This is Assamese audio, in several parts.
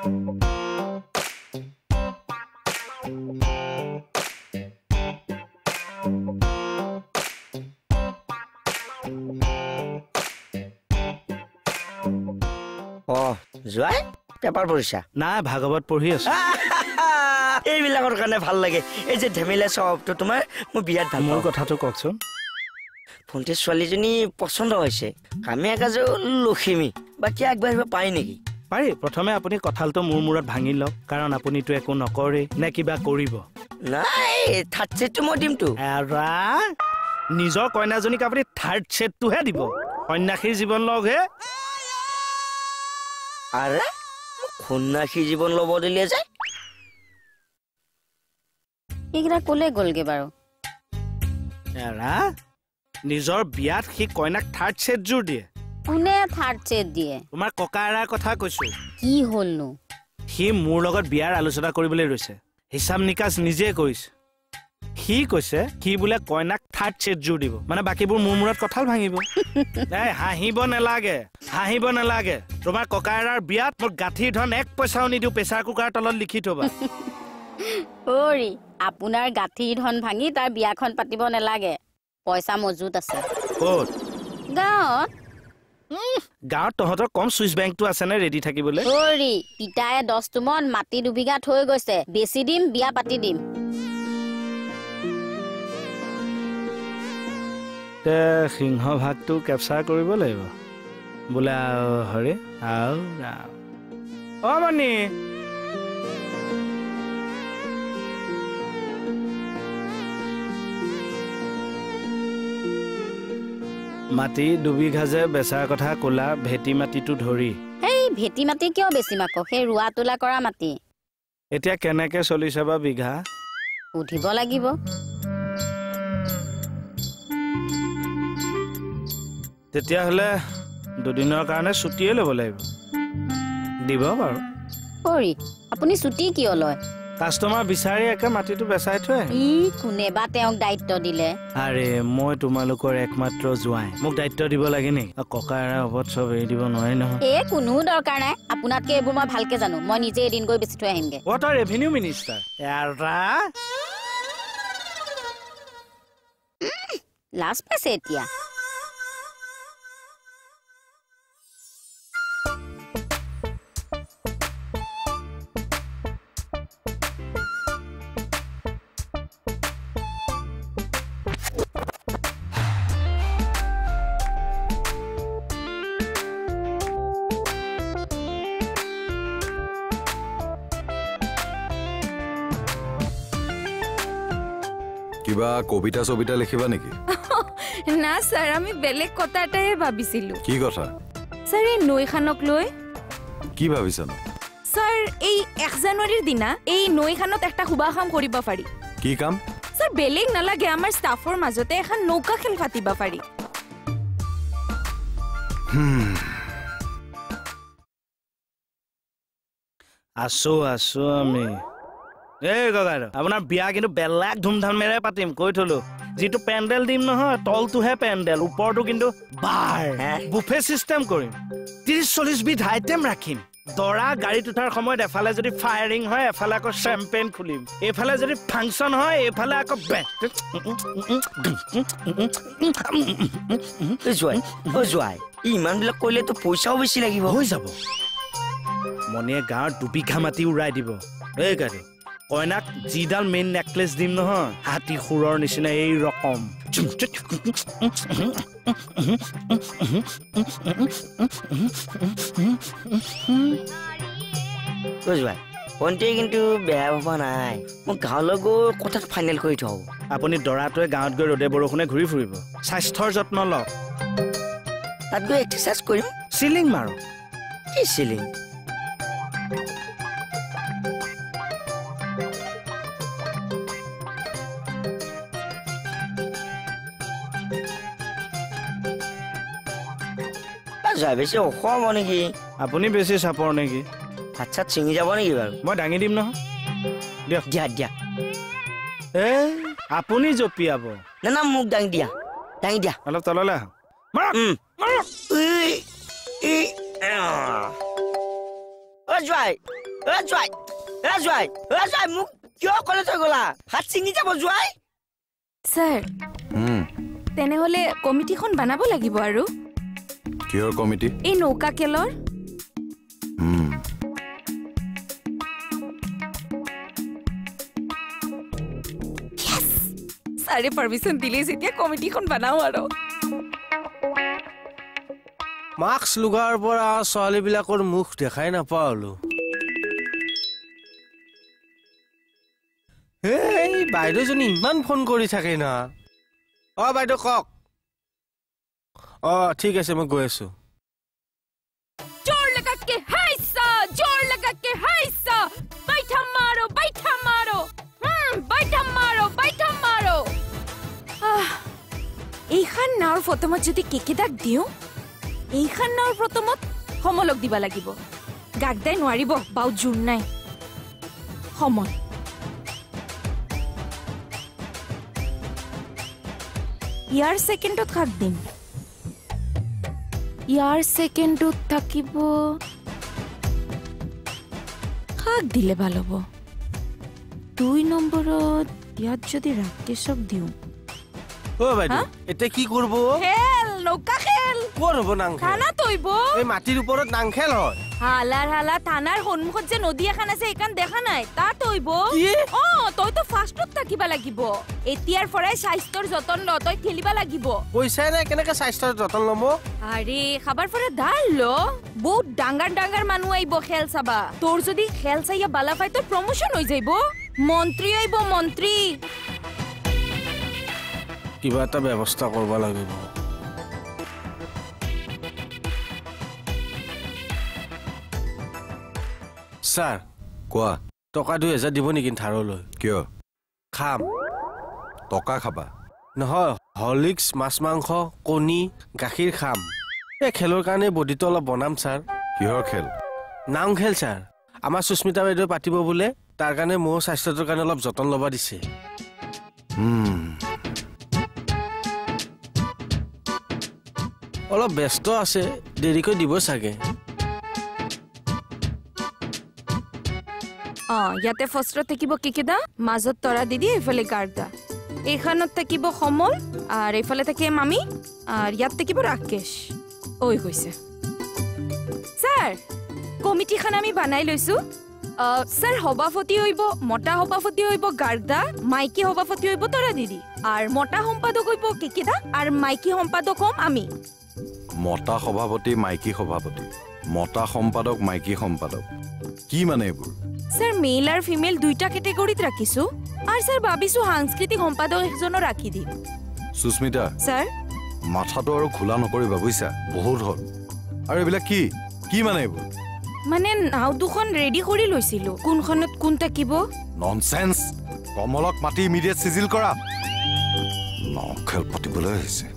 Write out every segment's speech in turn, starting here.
জয় পেপাৰ পঢ়িছা না ভাগৱত পঢ়ি আছো এইবিলাকৰ কাৰণে ভাল লাগে এই যে ধেমেলা স্বভাৱটো তোমাৰ মই বিৰাট ভাল মোৰ কথাটো কওকচোন ফোনতে ছোৱালীজনী পচন্দ হৈছে কামিয়া কাজো লখিমী বাকী আগবাঢ়িব পাৰি নেকি পাৰি প্ৰথমে আপুনি কঁঠালটো মোৰ মূৰত ভাঙি লওক কাৰণ আপুনিতো একো নকৰে নে কিবা কৰিব নাই থাৰ্ড ছেটটো মই দিমতো এৰা নিজৰ কইনাজনীক আপুনি থাৰ্ড ছেটটোহে দিব সন্যাসীৰ জীৱন লগহে আৰে সন্যাসী জীৱন ল'ব দিলে যায় এইকেইটা ক'লে গ'লগে বাৰু এৰা নিজৰ বিয়াত সি কইনাক থাৰ্ড ছেট জোৰ দিয়ে কোনে থাৰ্ড ছেট দিয়ে তোমাৰ ককা এৰাৰ কথা কৈছো কি হ'লনো সি মোৰ লগত বিয়াৰ আলোচনা কৰিবলৈ ৰৈছে হিচাপ নিকাচ নিজে কৰিছে সি কৈছে সি বোলে কইনাক থাৰ্ড ছেট জোৰ দিব মানে বাকীবোৰ মোৰ মূৰত কঁঠাল ভাঙিব এই হাঁহিব নালাগে তোমাৰ ককা এৰাৰ বিয়াত মোৰ গাঁঠিৰ ধন 1 পইচাও নিদিওঁ প্ৰেছাৰ কুকাৰ তলত লিখি থবা অৰি আপোনাৰ গাঁঠিৰ ধন ভাঙি তাৰ বিয়াখন পাতিব নালাগে পইচা মজুত আছে ক'ত গাঁৱত তহঁতৰ কম চুইচ বেংকটো আছে নে ৰেডি থাকিবলৈ অৰি পিতায়ে 10 টোমন মাটি 2 বিঘা থৈ গৈছে বেছি দিম বিয়া পাতি দিম সিংহ ভাগটো কেপচাৰ কৰিব লাগিব বোলে হৰে মণি মাটি 2 বিঘা যে বেচাৰ কথা ক'লা ভেটি মাটিটো ধৰি এই ভেটি মাটি কিয় বেছি মাক সেই ৰোৱা তোলা কৰা মাটি এতিয়া কেনেকে চলিছে বা বিঘা উঠিব লাগিব তেতিয়াহ'লে 2 দিনৰ কাৰণে ছুটিয়ে ল'ব লাগিব দিব বাৰু অৰি আপুনি ছুটি কিয় লয় কাষ্টমাৰ বিচাৰি একে মাটিটো বেচাই থৈ কোনেবা তেওঁক দায়িত্ব দিলে আৰে মই তোমালোকৰ একমাত্ৰ জোৱাই মোক দায়িত্ব দিব লাগে নি ককা এৰা ওপৰত চব এৰি দিব নোৱাৰি নহয় কোনো দৰকাৰ নাই আপোনাতকে এইবোৰ মই ভালকে জানো মই নিজে এদিন গৈ বেচি থৈ আহিমগে তই ৰেভিনিউ মিনিষ্টাৰ লাজ পাইছে এতিয়া কিবা কবিতা সবিতা লিখিবা নেকি না স্যার আমি বেলেগ কথা এটাই ভাবিছিলো কি কথা স্যার এই নৈখানক লৈ কি ভাবিছা ন স্যার এই 1 জানুৱাৰীৰ দিনা এই নৈখানত একটা খুবা কাম কৰিব পাৰি কি কাম স্যাৰ বেলেগ নালাগে আমাৰ ষ্টাফৰ মাজতে এখন নৌকা খেল পাতিবা পাৰি আছো আমি এই গগাৰ আপোনাৰ বিয়া কিন্তু বেলেগ ধুমধামেৰে পাতিম কৈ থলো যেটো পেন্ডেল দিম নহয় তলটোহে পেন্ডেল ওপৰটো কিন্তু বাৰ বুফে সিস্টেম কৰিম 30-40 বিধ আইটেম ৰাখিম দৰা গাড়ীত উঠাৰ সময়ত এফালে যদি ফায়াৰিং হয় এফালে আকৌ চেম্পেন খুলিম এফালে যদি ফাংচন হয় এফালে আকৌ জয় ইমান বিলাক কৰিলেতো পইচাও বেছি লাগিব হৈ যাব মনিয়ে গাঁৱৰ 2 বিঘা মাটি উৰাই দিব এই গাড়ী কইনাক জিডাল মেইন নেকলেস দিম নহয় হাতী খুৰৰ নিচিনা এই ৰকম জয় পন্তে কিন্তু বেয়া ভাবা নাই মই গাঁৱলৈ গৈ কথাটো ফাইনেল কৰি থওঁ আপুনি দৰাটোৱে গাঁৱত গৈ ৰ'দে বৰষুণে ঘূৰি ফুৰিব স্বাস্থ্যৰ যত্ন লওক তাত গৈ এক্সাৰচাইজ কৰিম চিলিং মাৰো কি চিলিং জয় বেছি অসম নেকি আপুনি বেছি চাপৰ নেকি আচ্ছা চিঙি যাব নেকি বাৰু মই দাঙি দিম নহয় দিয়ক দিয়া আপুনি জপিয়াব না মোক দাঙি দিয়া অলপ তললৈ আহক জয় জোৱাই মোক কিয় কলে তই গলা হাত ছিঙি যাব জোৱাই স্যাৰ তেনেহলে কমিটিখন বানাব লাগিব আৰু কিহৰ কমিটি এই নৌকা খেলৰ সাৰে পাৰমিশন দিলে যেতিয়া কমিটিখন বানাও আৰু মাস্ক লগাৰ পৰা ছোৱালীবিলাকৰ মুখ দেখাই নাপালো এই বাইদেউজনী ইমান ফোন কৰি থাকে না বাইদেউ কওক ঠিক আছে মই গৈ আছো जोर लगा के हाइसा बैठा मारो बैठा मारो এইখান নাওৰ ফটোমত যদি কেকেদাক দিও এইখান নাওৰ ফটোমত সমলক দিবা লাগিব গাগদাই নোৱাৰিব বাউ জুৰ নাই সমল ইয়াৰ সেকেন্ডত খাক দিম ইয়াৰ সেকেন্ডত থাকিব খাক দিলে ভাল হ'ব 2 নম্বৰত ইয়াত যদি ৰাকেশক দিও বাইদেউ এতিয়া কি কৰিব খেল নৌকা খেল কোন হ'ব নাংখেল খানা তৈব এই মাটিৰ ওপৰত নাংখেল হয় হালা থানাৰ সন্মুখত যে নদী এখন আছে এইখন দেখা নাই তা তৈব তই তো ফাষ্টত থাকিবা লাগিব এতিয়াৰ পৰাই স্বাস্থ্যৰ যতন ল তই খেলিবা লাগিব পইচাই নাই কেনেকে স্বাস্থ্যৰ যতন ল'ব আৰে খাবাৰ পৰে দাল ল বহুত ডাঙৰ মানুহ আইব খেল চাবা তোৰ যদি খেল চাইয়া বালা পাই তোৰ প্ৰমোশন হৈ যাইব মন্ত্ৰী আইব মন্ত্ৰী কিবা এটা ব্যৱস্থা কৰিব লাগিব স্যাৰ কোৱা টকা 2000 দিব নেকি ধাৰলৈ কিয় খাম টকা খাবা নহয় হলিক্স মাছ মাংস কণী গাখীৰ খাম এই খেলৰ কাৰণে বডিটো অলপ বনাম ছাৰ কিহৰ খেল নাও খেল ছাৰ আমাৰ সুস্মিতা বাইদেউ পাতিব বোলে তাৰ কাৰণে মোৰ স্বাস্থ্যটোৰ কাৰণে অলপ যতন ল'ব দিছে অলপ ব্যস্ত আছে দেৰিকৈ দিব চাগে ইয়াতে ফস্ত্ৰ থাকিব কেকেদা মাজত তৰা দিদি এইফালে গাৰ্দা এইখানত থাকিব সমল আৰু এইফালে থাকে মামি আৰু ইয়াত থাকিব ৰাকেশ ঐ গৈছে স্যাৰ কমিটিখন আমি বানাই লৈছো স্যাৰ সভাপতি হইব মটা সভাপতি হইব গাৰ্দা মাইকী সভাপতি হইব তৰা দিদি আৰু মটা সম্পাদক হইব কেকেদা আৰু মাইকী সম্পাদক হম আমি মতা সভাপতি মাইকী সভাপতি মতা সম্পাদক মাইকী সম্পাদক কি মানে এইবোৰ স্যাৰ মেল আৰ ফিমেল দুইটা ক্যাটাগৰিত ৰাখিছো আৰ স্যাৰ ভাবিছো সাংস্কৃতিক সম্পাদক একজনৰ ৰাখি দিম সুস্মিতা স্যাৰ মাথাটো আৰু খোলা নকৰিবা বুইছা বহুত হ'ল আৰু এইবিলাক কি মানে এইবোৰ মানে নাও দুখন ৰেডি কৰি লৈছিলো কোনখনত কোন থাকিব ননসেন্স কমলক মাটি ইমিডিয়েট সিজিল কৰা নখেল পাতিবলৈ আহিছে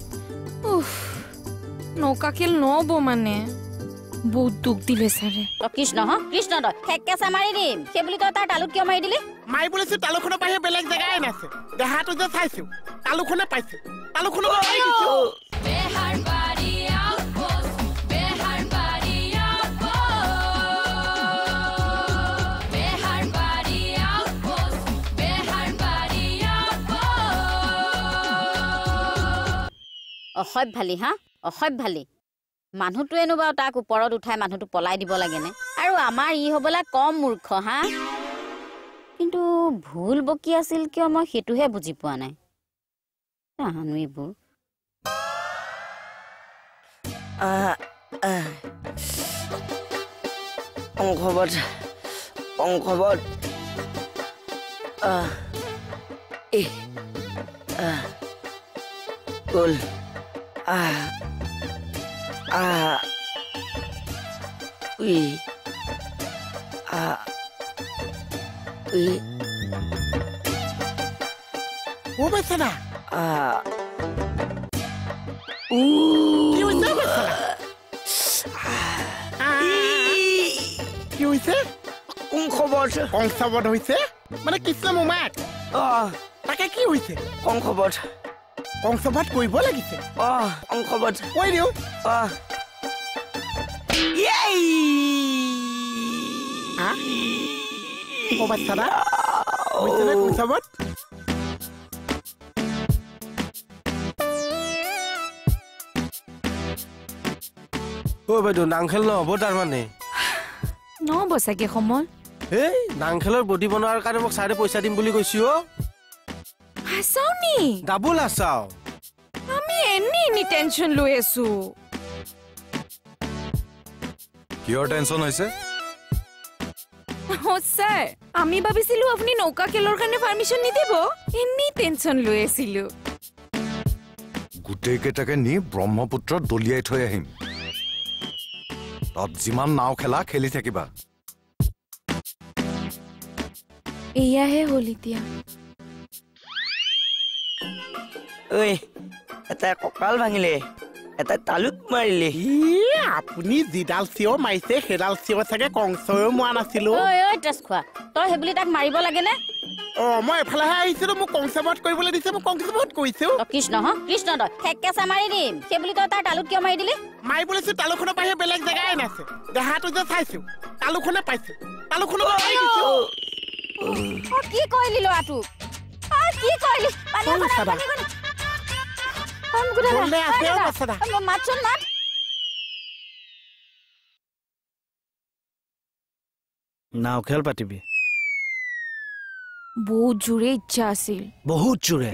নৌকা খেল নহব মানে বহুত দুখ দিলে ছাৰে কৃষ্ণ তই ঠেকেচা মাৰি দিম সেই বুলি তই তাৰ তালুত কিয় মাৰি দিলি মাই বুলিছো তালুখনৰ বাহিৰে বেলেগ জেগাই নাছে দেহাটো যে চাইছো তালুখনে পাইছো তালুখনৰ মাৰি দিছো অসভ্যালি মানুহটোৱেনো বাৰু তাক ওপৰত উঠাই মানুহটো পলাই দিব লাগেনে আৰু আমাৰ ই হ'বলা কম মূৰ্খ হা কিন্তু ভুল বকি আছিল কিয় মই সেইটোহে বুজি পোৱা নাই জানো এইবোৰ অংশবত গ'ল ও বেচনা কি হৈছে কংসবধ হৈছে মানে কৃষ্ণ মোমাক তাকে কি হৈছে কংসবধ কৰিব লাগিছে অংশবত কৈ দিওঁ ও বাচ্চা দা বুঝলে কোন সবত ও বাইদেউ নাংখেল নহ'ব তাৰমানে নহ'ব চাগে সমল এই নাংখেলৰ বডি বনোৱাৰ কাৰণে মোক ছাৰে পইচা দিম বুলি কৈছো অ হাচাও নি ডাবুল আছাও আমি এনি টেনশ্যন লৈ আছো কিহৰ টেনশ্যন হৈছে ছাৰ আমি ভাবিছিলো আপুনি নৌকা খেলৰ কাৰণে পাৰ্মিশ্যন নিদিব এনি টেনশ্যন লৈ আছিলো গোটেইকেইটাকে নি ব্ৰহ্মপুত্ৰত দলিয়াই থৈ আহিম তাত যিমান নাও খেলা খেলি থাকিবা এয়াহে হ'ল এতিয়া ঐ এটা কঁকাল ভাঙিলে এটা তালুক মাৰিলে আপুনি যিডাল চিঞৰ মাৰিছে সেইডাল চিঞৰ চাগে কংসয়েও মোৱা নাছিলো ঐ ঐ তেজ খোৱা তই সেইবুলি তাক মাৰিব লাগেনে অ মই এফালেহে আহিছিলো মোক কংসবত কৰিবলৈ দিছে মোক কংসবত কৈছো কৃষ্ণ কৃষ্ণ তই ঠেককেচা মাৰি দিম সেইবুলি তই তাৰ তালুত কিয় মাৰি দিলি মাৰিবলৈছো তালুখনৰ বাহিৰে বেলেগ জেগাই নাছে দেহাটো যে চাইছো তালুখনে পাইছো তালুখনৰ কি কৰিলি ল'ৰাটোক কি কৰিলি মাতচোন মাত নাও খেল পাতিবি বহুত জোৰে ইচ্ছা আছিল বহুত জোৰে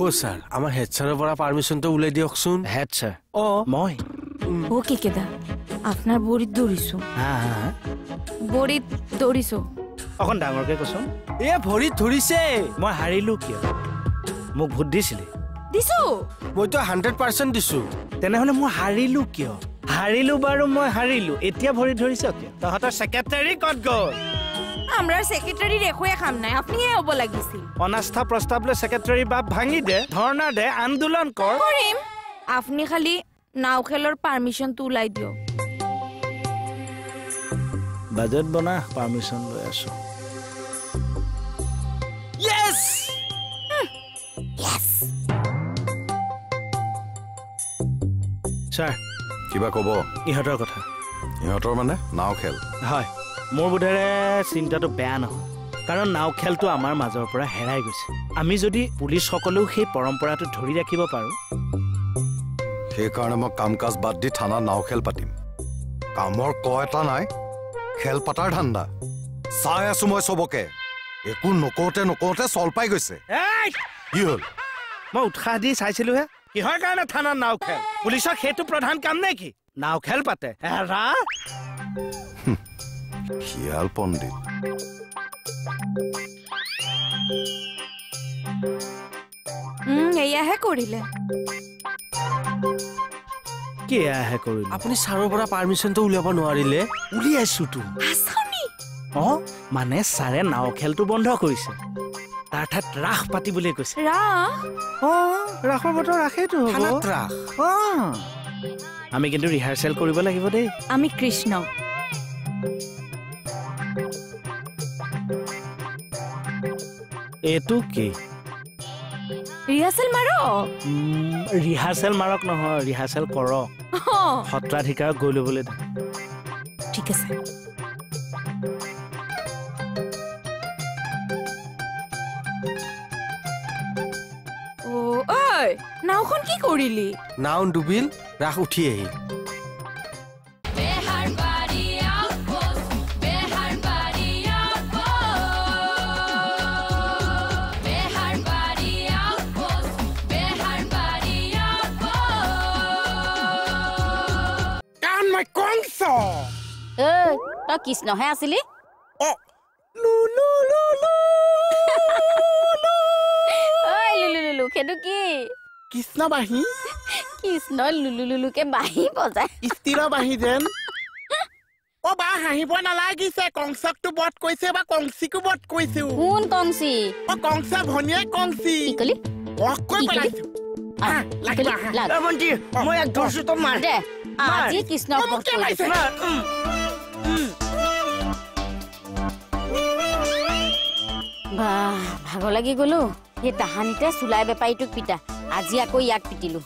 অ ছাৰ আমাৰ হেড ছাৰৰ পৰা পাৰ্মিশ্যনটো উলাই দিয়কচোন হেড ছাৰ অ মই ও কেকেদা আপোনাৰ বৰিত দৌৰিছো হা হা বৰিত দৌৰিছো অকণ ডাঙৰকে কচোন এ ভৰিত ধৰিছে মই হাৰিলো কিয় মোক ভোট দিছিলি দিছো মইতো 100% দিছো তেনেহ'লে মই হাৰিলো কিয় হাৰিলো বাৰু মই হাৰিলো এতিয়া ভৰি ধৰিছ কিয় তহঁতৰ ছেক্ৰেটাৰী ক'ত গ'ল আমাৰ ছেক্ৰেটাৰীৰ একোৱে কাম নাই আপুনিহে হ'ব লাগিছিল অনাস্থা প্ৰস্তাৱ লৈ ছেক্ৰেটাৰী বাপ ভাঙি দে ধৰ্ণা দে আন্দোলন কৰ কৰিম আপুনি খালি নাও খেলৰ পাৰ্মিশ্যনটো ওলাই দিয়ক বাজেট বনা পাৰ্মিশ্যন লৈ আছো ইয়েস ছাৰ কিবা ক'ব ইহঁতৰ কথা ইহঁতৰ মানে নাও খেল হয় মোৰ বোধেৰে চিন্তাটো বেয়া নহয় কাৰণ নাও খেলটো আমাৰ মাজৰ পৰা হেৰাই গৈছে আমি যদি পুলিচসকলেও সেই পৰম্পৰাটো ধৰি ৰাখিব পাৰোঁ সেইকাৰণে মই কাম কাজ বাদ দি থানাত নাও খেল পাতিম কামৰ ক এটা নাই খেল পাতাৰ ধান্দা চাই আছো মই চবকে একো নকওঁতে চল পাই গৈছে কি হ'ল মই উৎসাহ দি চাইছিলোহে কিহৰ কাৰণে থানাত নাও খেল পুলিচৰ সেইটো প্ৰধান কাম নে কি নাও খেল পাতে শিয়াল পণ্ডিত এয়াহে কৰিলে কি এয়াহে কৰিলে আপুনি ছাৰৰ পৰা পাৰ্মিশ্যনটো উলিয়াব নোৱাৰিলে উলিয়াইছোতো অ মানে ছাৰে নাও খেলটো বন্ধ কৰিছে তাৰ ঠাইত ৰাস পাতিবলৈ কৈছে ৰাসৰ বতৰ ৰাসেইতো থানাত ৰাস আমি কিন্তু ৰিহাৰ্চেল কৰিব লাগিব দেই আমি কৃষ্ণ এইটো কি ৰিহাৰ্চেল মাৰক ৰিহাৰ্চেল মাৰক নহয় ৰিহাৰ্চেল কৰক সত্ৰাধিকাৰক গৈ ল'বলৈ দে ঠিক আছে নাওখন কি কৰিলি নাও ডুবিল ৰাস উঠি আহিল তই কৃষ্ণহে আছিলি সেইটো কি কৃষ্ণ বাঁহী কৃষ্ণ লুলুলুলুকে বাঁহী বজাই স্থিৰ বাঁহী যেন অ বা হাঁহিব নালাগিছে কংসকটো বধ কৰিছে বা কংসীকো বধ কৰিছে কোন কংসী অ কংস ভনীয়ে কংসী কি কলি কৈ পেলাইছো মন্ত্ৰী মই এক ধৰছো তো মাৰ দে আজি কৃষ্ণক বধ কৰিছে বাহ ভাগৰ লাগি গলো সেই তাহানিতে চুলাই বেপাৰীটোক পিতা আজি আকৌ ইয়াক পিটিলো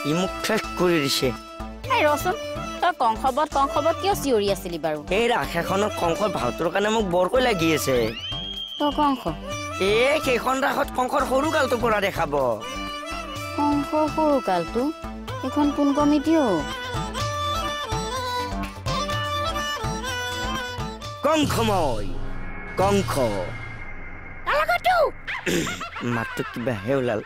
ই মোক শেষ কৰি দিছে ৰচোন তই কংসবত কিয় চিঞৰি আছিলি বাৰু এই ৰাসেখনত কংসৰ ভাওটোৰ কাৰণে মোক বৰকৈ লাগি আছে তই কংস এই সেইখন ৰাসত কংসৰ সৰু কালটো পৰা দেখাব কংস সৰু কালটো এখন কোন কমিটিও কংসময় কংস মাতটো কিবাহে ওলাল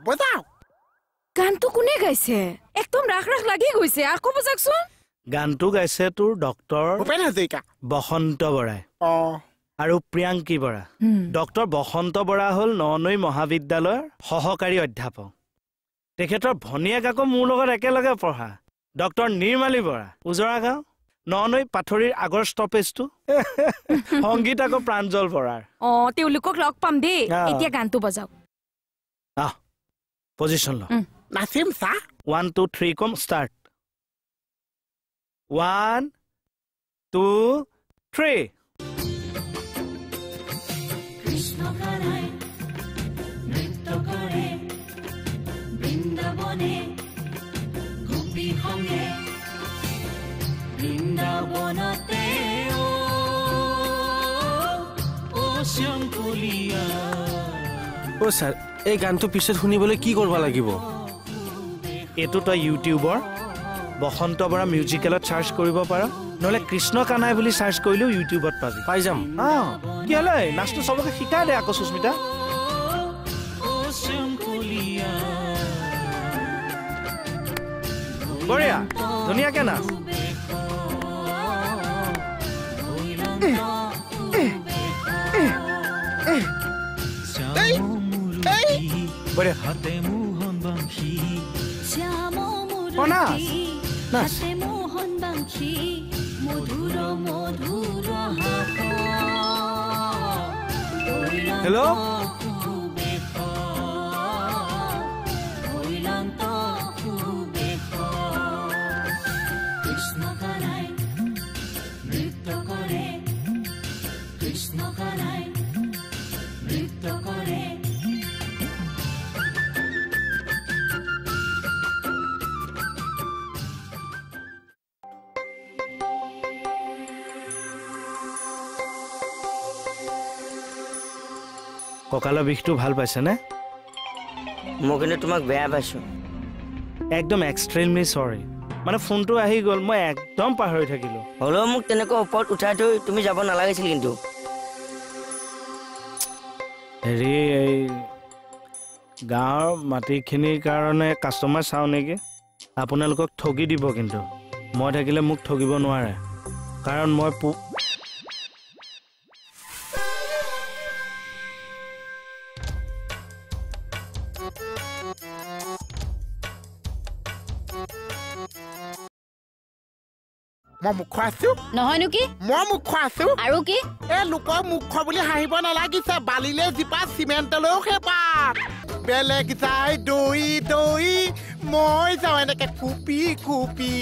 বজাও গানটো কোনে গাইছে একদম ৰাখ লাগি গৈছে আকৌ বজাকচোন গানটো গাইছে তোৰ ডক্টৰ ভূপেন হাজৰিকা বসন্ত বৰাই আৰু প্ৰিয়াংকী বৰা ডক্টৰ বসন্ত বৰা হ'ল ননৈ মহাবিদ্যালয়ৰ সহকাৰী অধ্যাপক তেখেতৰ ভনীয়েক আকৌ মোৰ লগত একেলগে পঢ়া ডক্টৰ নিৰ্মালী বৰা উজৰা গাঁও ননৈ পাথৰীৰ আগৰ ষ্টপেজটো সংগীত আকৌ প্ৰাঞ্জল বৰাৰ তেওঁলোকক লগ পাম দেই এতিয়া গানটো বজাওক পজিশন ল নাচিম চা 1 2 3 কম স্টার্ট 1 2 3 কৃষ্ণ কানাই নৃত্য কৰে বৃন্দাবনে গোপী সংগে বৃন্দাবনতে ও শ্যামকলিয়া ও স্যাৰ এই গানটো পিছত শুনিবলৈ কি কৰিব লাগিব এটো তই ইউটিউবৰ বসন্ত বৰা মিউজিকেলত সাৰ্চ কৰিব পাৰ নহলে কৃষ্ণ কানাই বুলি সাৰ্চ কৰিলেও ইউটিউবত পাবি পাই যাম কি হলে নাচটো সবকে শিকাই দে আকৌ সুস্মিতা বঢ়িয়া ধুনীয়াকে নাচ বঢ়িয়া হাতে মোহন বাংশী শ্যাম নাচ মোহন বাংশী মধুৰ মধুৰ হেল্ল' কৃষ্ণ কানাই নৃত্য কৰে কৃষ্ণ কানাই নৃত্য কৰে কঁকালৰ বিষটো ভাল পাইছেনে মই কিন্তু তোমাক বেয়া পাইছো একদম এক্সট্ৰিমলি সৰি মানে ফোনটো আহি গ'ল মই একদম পাহৰি থাকিলো হ'লেও মোক তেনেকৈ ওপৰত উঠাই থৈ তুমি যাব নালাগিছিল কিন্তু হেৰি এই গাঁৱৰ মাটিখিনিৰ কাৰণে কাষ্টমাৰ চাওঁ নেকি আপোনালোকক ঠগি দিব কিন্তু মই থাকিলে মোক ঠগিব নোৱাৰে কাৰণ মই মই মুখ আছো নহয়নো কি মই মুখ আছো আৰু কি এই লোকৰ মুখ বুলি হাঁহিব নালাগিছে বালিলে জিপা চিমেণ্টলৈও খেপা বেলেগ যায় দৈ দৈ মই যাওঁ এনেকে কুপি কুপি